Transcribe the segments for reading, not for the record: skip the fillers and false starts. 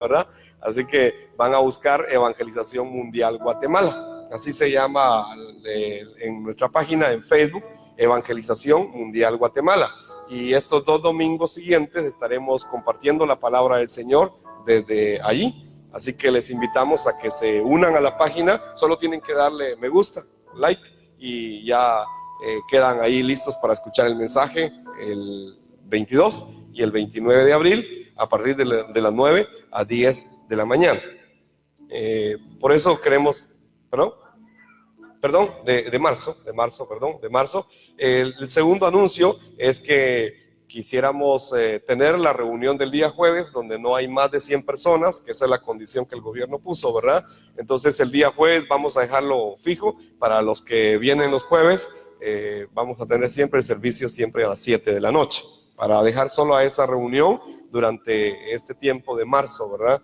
¿verdad? Así que van a buscar Evangelización Mundial Guatemala. Así se llama en nuestra página en Facebook, Evangelización Mundial Guatemala. Y estos 2 domingos siguientes estaremos compartiendo la palabra del Señor desde allí. Así que les invitamos a que se unan a la página. Solo tienen que darle me gusta, like, y ya quedan ahí listos para escuchar el mensaje el 22 y el 29 de abril a partir de las 9 a 10 de la mañana. Por eso queremos, de marzo. El segundo anuncio es que quisiéramos tener la reunión del día jueves, donde no hay más de 100 personas, que esa es la condición que el gobierno puso, ¿verdad? Entonces el día jueves vamos a dejarlo fijo. Para los que vienen los jueves, vamos a tener siempre el servicio siempre a las 7 de la noche, para dejar solo a esa reunión durante este tiempo de marzo, ¿verdad?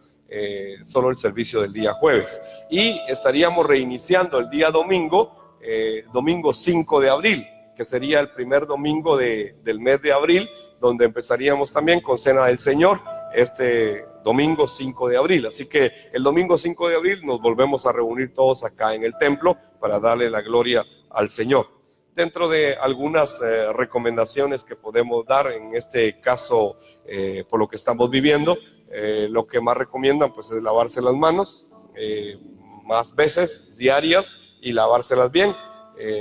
Solo el servicio del día jueves. Y estaríamos reiniciando el día domingo, domingo 5 de abril, que sería el primer domingo del mes de abril, donde empezaríamos también con Cena del Señor, este domingo 5 de abril. Así que el domingo 5 de abril nos volvemos a reunir todos acá en el templo para darle la gloria al Señor. Dentro de algunas recomendaciones que podemos dar, en este caso, por lo que estamos viviendo, lo que más recomiendan pues es lavarse las manos más veces diarias y lavárselas bien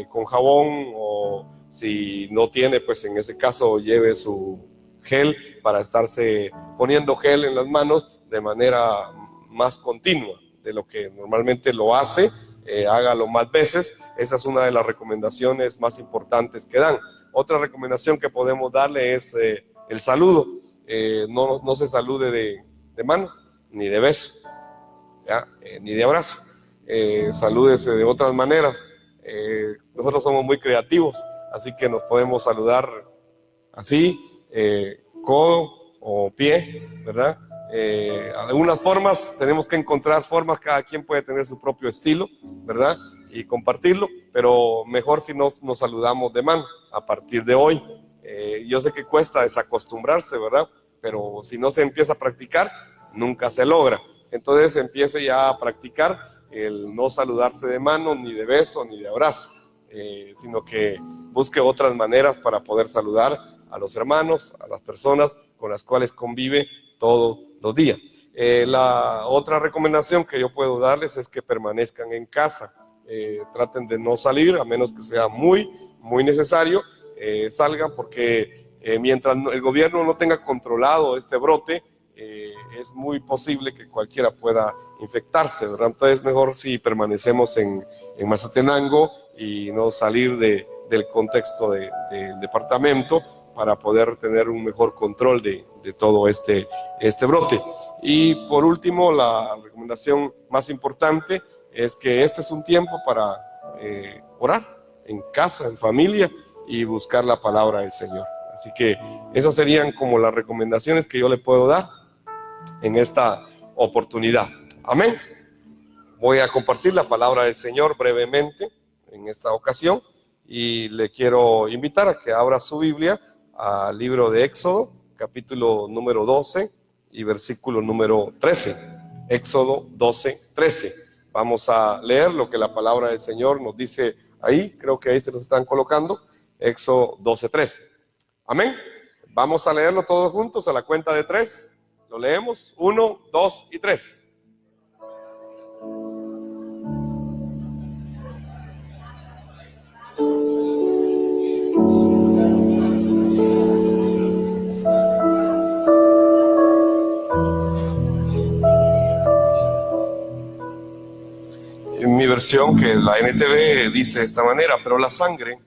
con jabón, o si no tiene, pues en ese caso lleve su gel para estarse poniendo gel en las manos de manera más continua de lo que normalmente lo hace. Hágalo más veces. Esa es una de las recomendaciones más importantes que dan. Otra recomendación que podemos darle es el saludo. No se salude de mano, ni de beso, ¿ya? Ni de abrazo. Salúdese de otras maneras. Nosotros somos muy creativos, así que nos podemos saludar así, codo o pie, ¿verdad? Algunas formas, tenemos que encontrar formas, cada quien puede tener su propio estilo, ¿verdad? Y compartirlo, pero mejor si nos saludamos de mano a partir de hoy. Yo sé que cuesta desacostumbrarse, ¿verdad? Pero si no se empieza a practicar, nunca se logra. Entonces empiece ya a practicar el no saludarse de mano, ni de beso, ni de abrazo, sino que busque otras maneras para poder saludar a los hermanos, a las personas con las cuales convive todos los días. La otra recomendación que yo puedo darles es que permanezcan en casa. Traten de no salir, a menos que sea muy necesario. Salgan, porque mientras el gobierno no tenga controlado este brote, es muy posible que cualquiera pueda infectarse, ¿verdad? Entonces es mejor si permanecemos en Mazatenango y no salir del contexto del departamento, para poder tener un mejor control de todo este brote. Y por último, la recomendación más importante es que este es un tiempo para orar en casa, en familia, y buscar la palabra del Señor. Así que esas serían como las recomendaciones que yo le puedo dar en esta oportunidad. Amén. Voy a compartir la palabra del Señor brevemente en esta ocasión, y le quiero invitar a que abra su Biblia al libro de Éxodo, capítulo número 12 y versículo número 13. Éxodo 12, 13. Vamos a leer lo que la palabra del Señor nos dice ahí. Creo que ahí se nos están colocando. Éxodo 12, 13. Amén. Vamos a leerlo todos juntos a la cuenta de 3. Lo leemos. 1, 2 y 3. En mi versión, que es la NTV, dice de esta manera: pero la sangre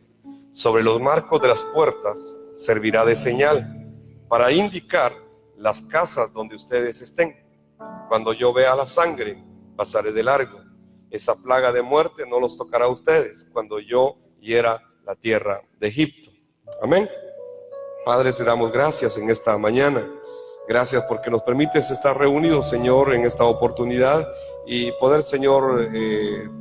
sobre los marcos de las puertas servirá de señal para indicar las casas donde ustedes estén. Cuando yo vea la sangre, pasaré de largo. Esa plaga de muerte no los tocará a ustedes cuando yo hiera la tierra de Egipto. Amén. Padre, te damos gracias en esta mañana. Gracias porque nos permites estar reunidos, Señor, en esta oportunidad, y poder, Señor,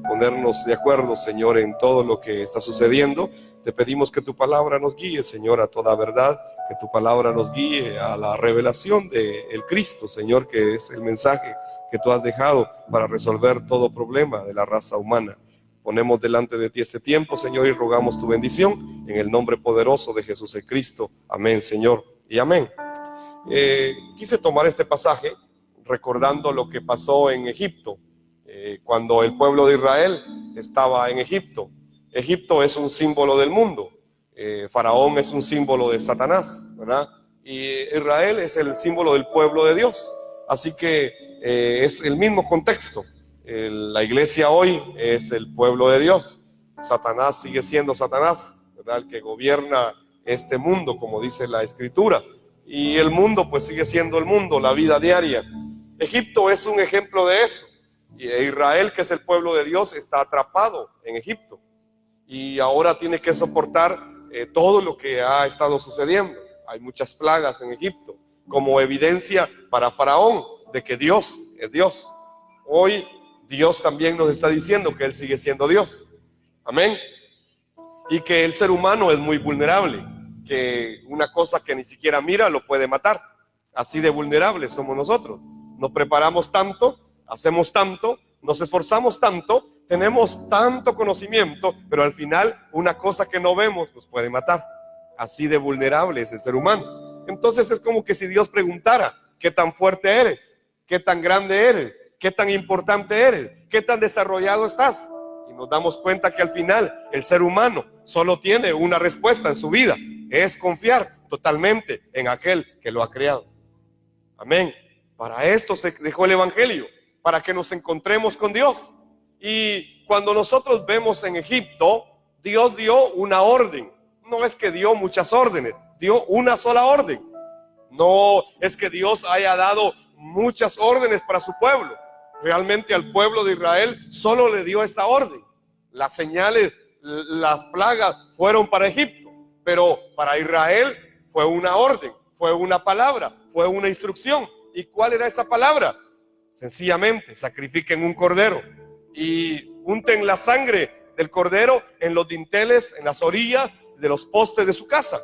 ponernos de acuerdo, Señor, en todo lo que está sucediendo. Te pedimos que tu palabra nos guíe, Señor, a toda verdad, que tu palabra nos guíe a la revelación del Cristo, Señor, que es el mensaje que tú has dejado para resolver todo problema de la raza humana. Ponemos delante de ti este tiempo, Señor, y rogamos tu bendición en el nombre poderoso de Jesús el Cristo. Amén, Señor, y amén. Quise tomar este pasaje recordando lo que pasó en Egipto, cuando el pueblo de Israel estaba en Egipto. Egipto es un símbolo del mundo. Faraón es un símbolo de Satanás, ¿verdad? Y Israel es el símbolo del pueblo de Dios. Así que es el mismo contexto. La iglesia hoy es el pueblo de Dios. Satanás sigue siendo Satanás, ¿verdad? El que gobierna este mundo, como dice la Escritura. Y el mundo pues sigue siendo el mundo, la vida diaria. Egipto es un ejemplo de eso. Y Israel, que es el pueblo de Dios, está atrapado en Egipto. Y ahora tiene que soportar todo lo que ha estado sucediendo. Hay muchas plagas en Egipto, como evidencia para Faraón de que Dios es Dios. Hoy Dios también nos está diciendo que Él sigue siendo Dios. Amén. Y que el ser humano es muy vulnerable, que una cosa que ni siquiera mira lo puede matar. Así de vulnerables somos nosotros. Nos preparamos tanto, hacemos tanto, nos esforzamos tanto, tenemos tanto conocimiento, pero al final una cosa que no vemos nos puede matar. Así de vulnerable es el ser humano. Entonces es como que si Dios preguntara: ¿qué tan fuerte eres? ¿Qué tan grande eres? ¿Qué tan importante eres? ¿Qué tan desarrollado estás? Y nos damos cuenta que al final el ser humano solo tiene una respuesta en su vida: es confiar totalmente en aquel que lo ha creado. Amén. Para esto se dejó el evangelio, para que nos encontremos con Dios. Y cuando nosotros vemos en Egipto, Dios dio una orden. No es que dio muchas órdenes, dio una sola orden. No es que Dios haya dado muchas órdenes para su pueblo. Realmente al pueblo de Israel solo le dio esta orden. Las señales, las plagas fueron para Egipto, pero para Israel fue una orden, fue una palabra, fue una instrucción. ¿Y cuál era esa palabra? Sencillamente, sacrifiquen un cordero y unten la sangre del cordero en los dinteles, en las orillas de los postes de su casa.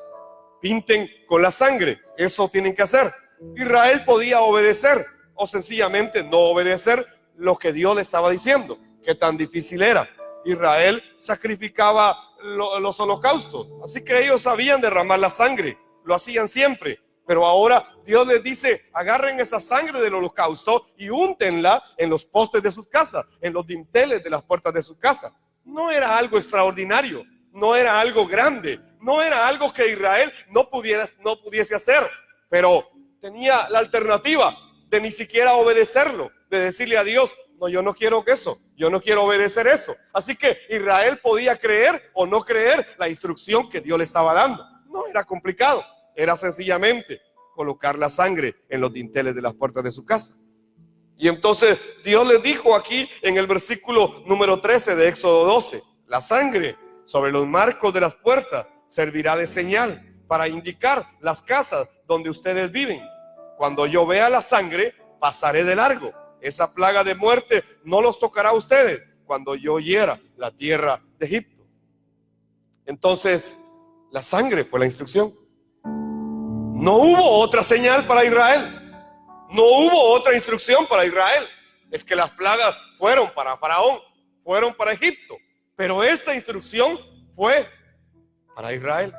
Pinten con la sangre, eso tienen que hacer. Israel podía obedecer o sencillamente no obedecer lo que Dios le estaba diciendo. Qué tan difícil era. Israel sacrificaba los holocaustos, así que ellos sabían derramar la sangre, lo hacían siempre. Pero ahora Dios les dice: agarren esa sangre del holocausto y úntenla en los postes de sus casas, en los dinteles de las puertas de su casa. No era algo extraordinario, no era algo grande, no era algo que Israel no pudiese hacer, pero tenía la alternativa de ni siquiera obedecerlo, de decirle a Dios: no, yo no quiero eso, yo no quiero obedecer eso. Así que Israel podía creer o no creer la instrucción que Dios le estaba dando. No era complicado, era sencillamente colocar la sangre en los dinteles de las puertas de su casa. Y entonces Dios les dijo aquí en el versículo número 13 de Éxodo 12: la sangre sobre los marcos de las puertas servirá de señal para indicar las casas donde ustedes viven. Cuando yo vea la sangre, pasaré de largo. Esa plaga de muerte no los tocará a ustedes cuando yo hiera la tierra de Egipto. Entonces, la sangre fue la instrucción. No hubo otra señal para Israel. No hubo otra instrucción para Israel. Es que las plagas fueron para Faraón, fueron para Egipto. Pero esta instrucción fue para Israel.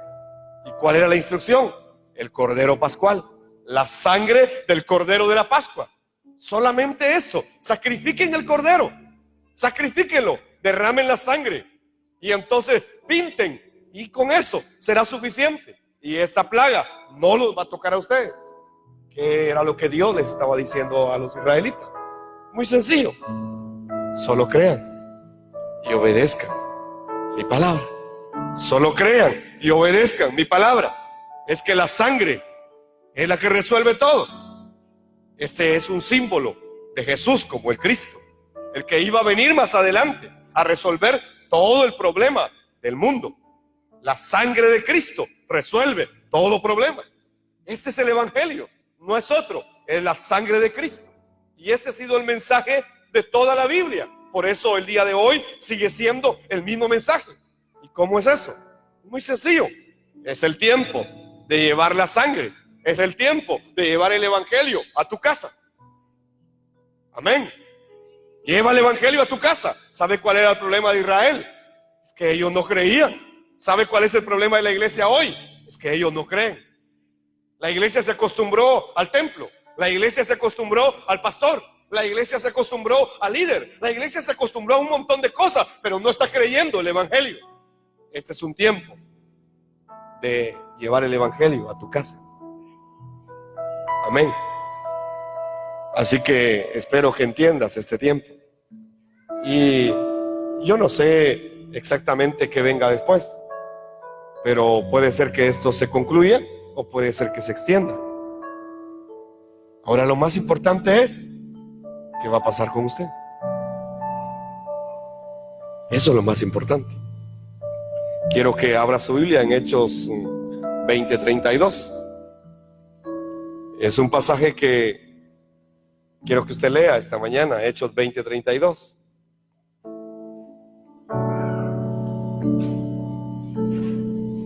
¿Y cuál era la instrucción? El cordero pascual. La sangre del cordero de la Pascua. Solamente eso. Sacrifiquen el cordero. Sacrifíquenlo. Derramen la sangre. Y entonces pinten. Y con eso será suficiente. Y esta plaga no los va a tocar a ustedes. ¿Qué era lo que Dios les estaba diciendo a los israelitas? Muy sencillo. Solo crean y obedezcan mi palabra. Solo crean y obedezcan mi palabra. Es que la sangre es la que resuelve todo. Este es un símbolo de Jesús como el Cristo, el que iba a venir más adelante a resolver todo el problema del mundo. La sangre de Cristo resuelve todo problema. Este es el evangelio, no es otro, es la sangre de Cristo. Y este ha sido el mensaje de toda la Biblia. Por eso el día de hoy sigue siendo el mismo mensaje. ¿Y cómo es eso? Muy sencillo. Es el tiempo de llevar la sangre. Es el tiempo de llevar el evangelio a tu casa. Amén. Lleva el evangelio a tu casa. ¿Sabe cuál era el problema de Israel? Es que ellos no creían. ¿Sabe cuál es el problema de la iglesia hoy? Es que ellos no creen. La iglesia se acostumbró al templo. La iglesia se acostumbró al pastor. La iglesia se acostumbró al líder. La iglesia se acostumbró a un montón de cosas, pero no está creyendo el evangelio. Este es un tiempo de llevar el evangelio a tu casa. Amén. Así que espero que entiendas este tiempo. Y yo no sé exactamente qué venga después, pero puede ser que esto se concluya o puede ser que se extienda. Ahora lo más importante es ¿qué va a pasar con usted? Eso es lo más importante. Quiero que abra su Biblia en Hechos 20:32. Es un pasaje que quiero que usted lea esta mañana, Hechos 20:32.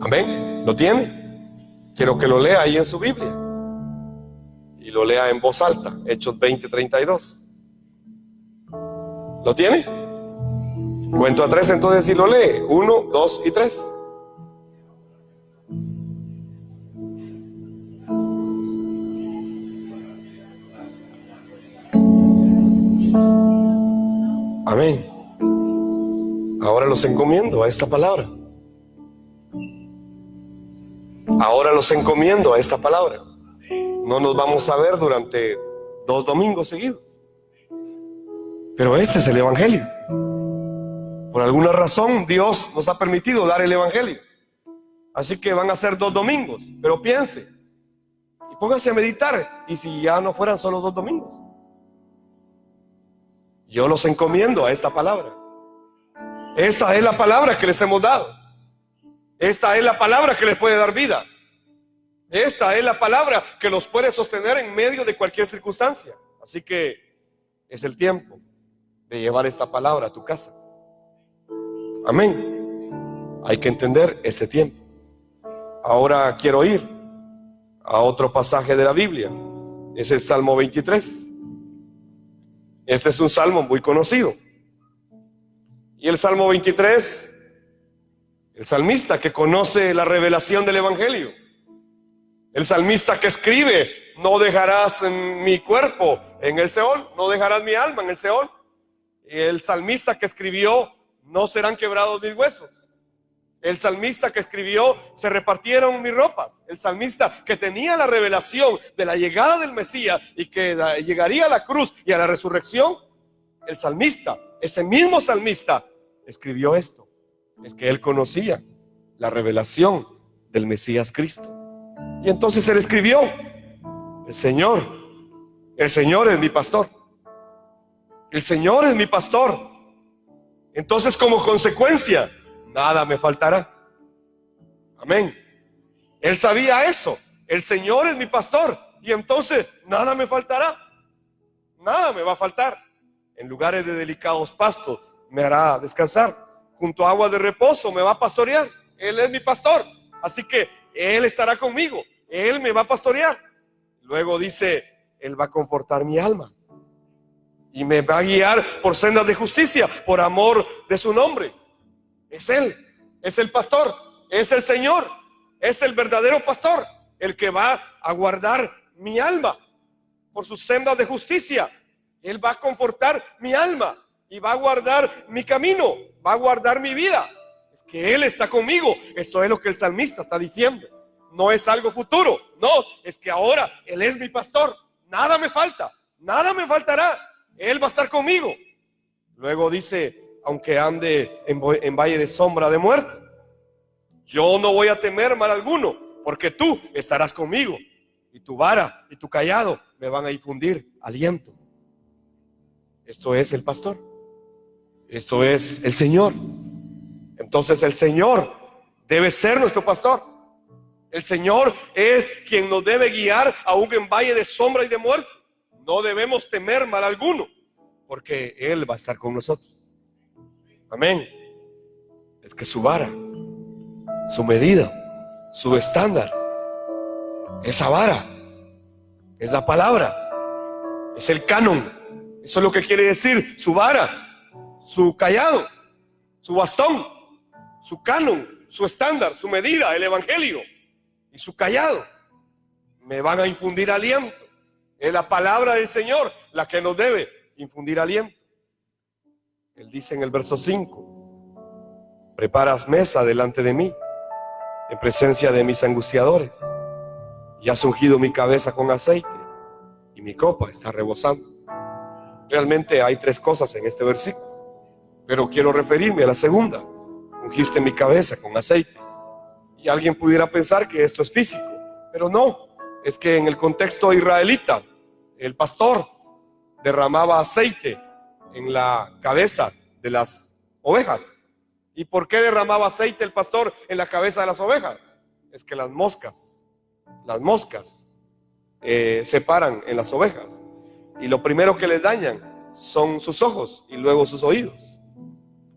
Amén. ¿Lo tiene? Quiero que lo lea ahí en su Biblia y lo lea en voz alta. Hechos 20:32. ¿Lo tiene? Cuento a 3 entonces y lo lee. 1, 2 y 3. Amén. Ahora los encomiendo a esta palabra. Ahora los encomiendo a esta palabra. No nos vamos a ver durante 2 domingos seguidos, pero este es el evangelio. Por alguna razón Dios nos ha permitido dar el evangelio. Así que van a ser 2 domingos, pero piense y póngase a meditar. Y si ya no fueran solo 2 domingos, yo los encomiendo a esta palabra. Esta es la palabra que les hemos dado. Esta es la palabra que les puede dar vida. Esta es la palabra que los puede sostener en medio de cualquier circunstancia. Así que es el tiempo de llevar esta palabra a tu casa. Amén. Hay que entender ese tiempo. Ahora quiero ir a otro pasaje de la Biblia. Es el Salmo 23. Este es un salmo muy conocido. Y el Salmo 23, el salmista que conoce la revelación del evangelio, el salmista que escribe: no dejarás mi cuerpo en el Seol, no dejarás mi alma en el Seol. Y el salmista que escribió: no serán quebrados mis huesos. El salmista que escribió: se repartieron mis ropas. El salmista que tenía la revelación de la llegada del Mesías y que llegaría a la cruz y a la resurrección. El salmista, ese mismo salmista, escribió esto. Es que él conocía la revelación del Mesías Cristo. Y entonces él escribió: el Señor es mi pastor. El Señor es mi pastor. Entonces, como consecuencia, nada me faltará. Amén. Él sabía eso. El Señor es mi pastor. Y entonces, nada me faltará. Nada me va a faltar. En lugares de delicados pastos me hará descansar. Junto a aguas de reposo me va a pastorear. Él es mi pastor. Así que Él estará conmigo. Él me va a pastorear. Luego dice: Él va a confortar mi alma y me va a guiar por sendas de justicia, por amor de su nombre. Es Él, es el pastor, es el Señor, es el verdadero pastor, el que va a guardar mi alma por sus sendas de justicia. Él va a confortar mi alma y va a guardar mi camino, va a guardar mi vida. Es que Él está conmigo. Esto es lo que el salmista está diciendo. No es algo futuro, no, es que ahora Él es mi pastor. Nada me falta, nada me faltará. Él va a estar conmigo. Luego dice: aunque ande en valle de sombra de muerte, yo no voy a temer mal alguno, porque tú estarás conmigo, y tu vara y tu cayado me van a infundir aliento. Esto es el pastor. Esto es el Señor. Entonces el Señor debe ser nuestro pastor. El Señor es quien nos debe guiar aún en valle de sombra y de muerte. No debemos temer mal alguno, porque Él va a estar con nosotros. Amén. Es que su vara, su medida, su estándar Esa vara es la palabra, es el canon. Eso es lo que quiere decir su vara, su cayado, su bastón, su canon, su estándar, su medida, el evangelio y su cayado. Me van a infundir aliento. Es la palabra del Señor la que nos debe infundir aliento. Él dice en el verso 5: preparas mesa delante de mí, en presencia de mis angustiadores, y has ungido mi cabeza con aceite, y mi copa está rebosando. Realmente hay tres cosas en este versículo, pero quiero referirme a la segunda: ungiste mi cabeza con aceite. Y alguien pudiera pensar que esto es físico, pero no. Es que en el contexto israelita, el pastor derramaba aceite en la cabeza de las ovejas. ¿Y por qué derramaba aceite el pastor en la cabeza de las ovejas? Es que las moscas se paran en las ovejas, y lo primero que les dañan son sus ojos y luego sus oídos.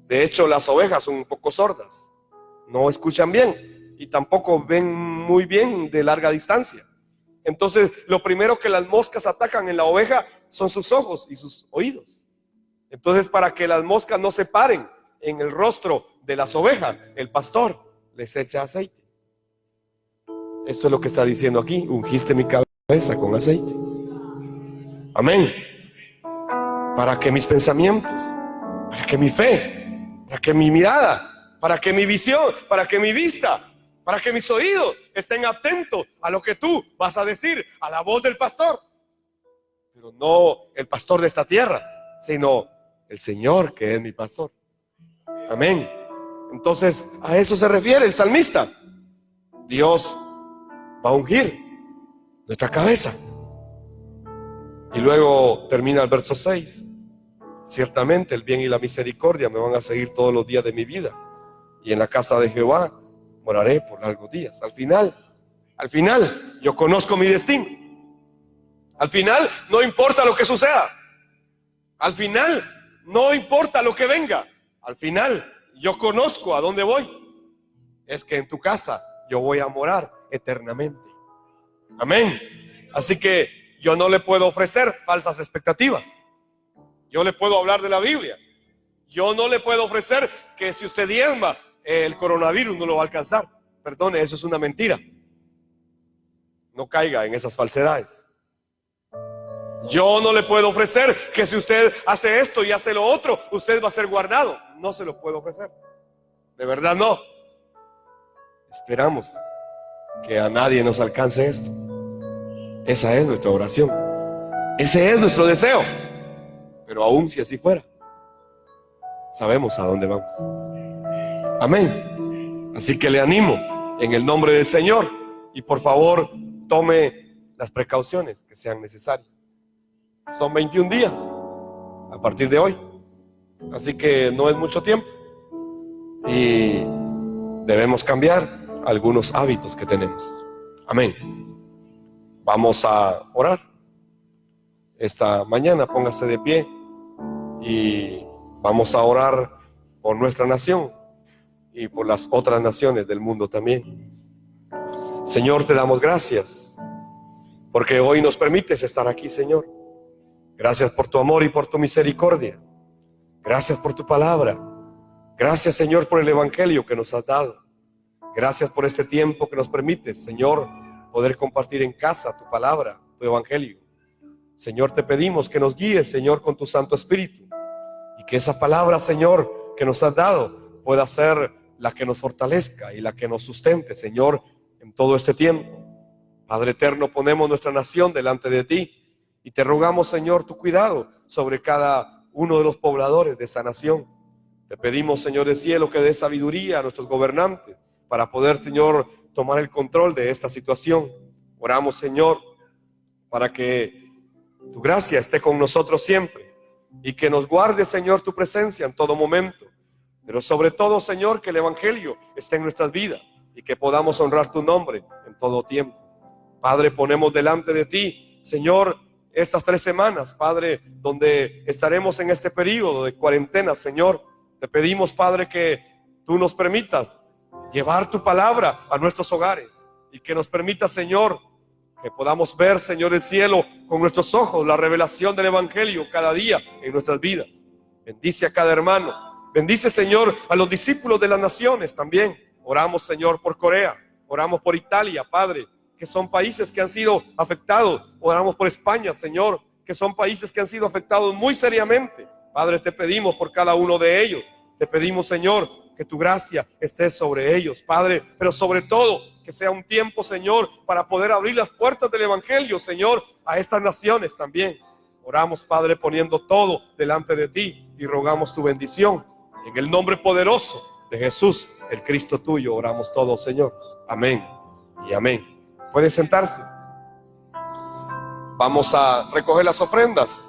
De hecho, las ovejas son un poco sordas, no escuchan bien y tampoco ven muy bien de larga distancia. Entonces, lo primero que las moscas atacan en la oveja son sus ojos y sus oídos. Entonces, para que las moscas no se paren en el rostro de las ovejas, el pastor les echa aceite. Esto es lo que está diciendo aquí: ungiste mi cabeza con aceite. Amén. Para que mis pensamientos, para que mi fe, para que mi mirada, para que mi visión, para que mi vista, para que mis oídos estén atentos a lo que tú vas a decir, a la voz del pastor. Pero no el pastor de esta tierra, sino el Señor, que es mi pastor. Amén. Entonces, a eso se refiere el salmista. Dios va a ungir nuestra cabeza. Y luego termina el verso 6: ciertamente el bien y la misericordia me van a seguir todos los días de mi vida, y en la casa de Jehová moraré por largos días. Al final, yo conozco mi destino. Al final, no importa lo que suceda. Al final, no importa lo que venga. Al final, yo conozco a dónde voy. Es que en tu casa yo voy a morar eternamente. Amén. Así que yo no le puedo ofrecer falsas expectativas. Yo le puedo hablar de la Biblia. Yo no le puedo ofrecer que si usted diezma, el coronavirus no lo va a alcanzar. Perdone, eso es una mentira. No caiga en esas falsedades. Yo no le puedo ofrecer que si usted hace esto y hace lo otro, usted va a ser guardado. No se lo puedo ofrecer. De verdad no. Esperamos que a nadie nos alcance esto. Esa es nuestra oración. Ese es nuestro deseo. Pero aún si así fuera, sabemos a dónde vamos. Amén. Así que le animo en el nombre del Señor, y por favor tome las precauciones que sean necesarias. Son 21 días a partir de hoy, así que no es mucho tiempo y debemos cambiar algunos hábitos que tenemos. Amén. Vamos a orar esta mañana. Póngase de pie y vamos a orar por nuestra nación y por las otras naciones del mundo también. Señor, te damos gracias porque hoy nos permites estar aquí, Señor. Gracias por tu amor y por tu misericordia. Gracias por tu palabra. Gracias, Señor, por el evangelio que nos has dado. Gracias por este tiempo que nos permites, Señor, poder compartir en casa tu palabra, tu evangelio. Señor, te pedimos que nos guíes, Señor, con tu Santo Espíritu, y que esa palabra, Señor, que nos has dado pueda ser la que nos fortalezca y la que nos sustente, Señor, en todo este tiempo. Padre eterno, ponemos nuestra nación delante de ti y te rogamos, Señor, tu cuidado sobre cada uno de los pobladores de esa nación. Te pedimos, Señor del cielo, que dé sabiduría a nuestros gobernantes para poder, Señor, tomar el control de esta situación. Oramos, Señor, para que tu gracia esté con nosotros siempre y que nos guarde, Señor, tu presencia en todo momento. Pero sobre todo, Señor, que el evangelio esté en nuestras vidas y que podamos honrar tu nombre en todo tiempo. Padre, ponemos delante de ti, Señor, estas 3 semanas, Padre, donde estaremos en este periodo de cuarentena, Señor. Te pedimos, Padre, que tú nos permitas llevar tu palabra a nuestros hogares y que nos permitas, Señor, Que podamos ver, Señor, el cielo con nuestros ojos, la revelación del Evangelio cada día en nuestras vidas. Bendice a cada hermano. Bendice, Señor, a los discípulos de las naciones también. Oramos, Señor, por Corea. Oramos por Italia, Padre, que son países que han sido afectados. Oramos por España, Señor, que son países que han sido afectados muy seriamente. Padre, te pedimos por cada uno de ellos. Te pedimos, Señor, que tu gracia esté sobre ellos, Padre, pero sobre todo que sea un tiempo, Señor, para poder abrir las puertas del Evangelio, Señor, a estas naciones también. Oramos, Padre, poniendo todo delante de ti y rogamos tu bendición. En el nombre poderoso de Jesús, el Cristo tuyo, oramos todos, Señor. Amén y amén. Puede sentarse. Vamos a recoger las ofrendas.